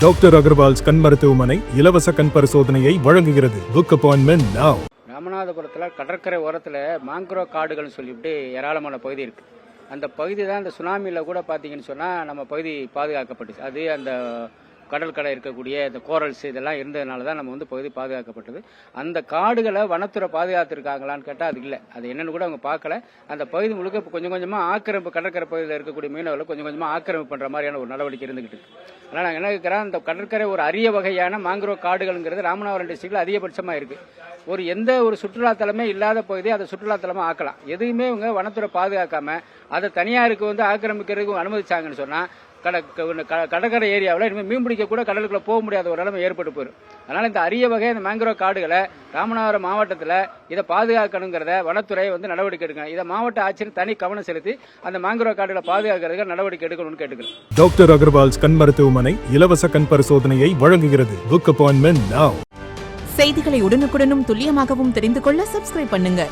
Doctor Agarwal's கண் மருத்துவமனை இலவச கண் பரிசோதனையை வழங்குகிறது. Book appointment now. ராமநாதபுரத்தில் கடற்கரை ஓரத்தில் மேங்க்ரோவ் காடுகள்னு சொல்லிவிட்டு ஏராளமான பகுதி இருக்குது. அந்த பகுதி தான் இந்த சுனாமியில் கூட பார்த்தீங்கன்னு சொன்னால் நம்ம பகுதி பாதுகாக்கப்பட்டுச்சு. அது அந்த கடற்கரை இருக்கக்கூடிய இந்த கோரல்ஸ் இதெல்லாம் இருந்ததுனால தான் நம்ம வந்து பகுதி பாதுகாக்கப்பட்டது. அந்த காடுகளை வனத்துறை பாதுகாத்துருக்காங்களான்னு கேட்டால் அது இல்லை. அது என்னன்னு கூட அவங்க பார்க்கல. அந்த பகுதி முழுக்க இப்போ கொஞ்சம் கொஞ்சமாக ஆக்கிரமிப்பு, கடற்கரை பகுதியில் இருக்கக்கூடிய மீனவர்களை கொஞ்சம் கொஞ்சமாக ஆக்கிரமிப்பு பண்ணுற மாதிரியான ஒரு நடவடிக்கை இருந்துகிட்டு இருக்கு. அதனால் நாங்கள் என்ன கேட்குறோம், அந்த கடற்கரை ஒரு அரிய வகையான மேங்க்ரோவ் காடுகள்ங்கிறது ராமநாதபுரம் டிஸ்ட்ரிக்டில் அதிகபட்சமாக இருக்குது. எந்த ஒரு சுற்றுலாத்தலமே இல்லாத பகுதி அதை சுற்றுலாத்தலமாக ஆக்கலாம். எதுவுமே இவங்க வனத்துறை பாதுகாக்காம அதை தனியாருக்கு வந்து ஆக்கிரமிக்கிறதுக்கு அனுமதிச்சாங்கன்னு சொன்னால் கடற்கரை ஏரியாவில் இனிமேல் மீன் பிடிக்க கூட கடலுக்குள்ள போக முடியாத ஒரு நிலைமை ஏற்பட்டு போயிடும். அதனால இந்த அரிய வகை இந்த மேங்க்ரோவ் காடுகளை ராமநாதபுரம் மாவட்டத்தில் இதை பாதுகாக்கணுங்கிறத வனத்துறை வந்து நடவடிக்கை எடுக்கணும். இதை மாவட்ட ஆட்சியர் தனி கவனம் செலுத்தி அந்த மேங்க்ரோவ் காடுகளை பாதுகாக்கிறதுக்கு நடவடிக்கை எடுக்கணும்னு கேட்டுக்கிறேன். டாக்டர் அகர்வால்ஸ் கண் மருத்துவமனை இலவச கண் பரிசோதனையை வழங்குகிறது. Book appointment now. செய்திகளை உடனுக்குடனும் துல்லியமாகவும் தெரிந்து கொள்ள சப்ஸ்கிரைப் பண்ணுங்க.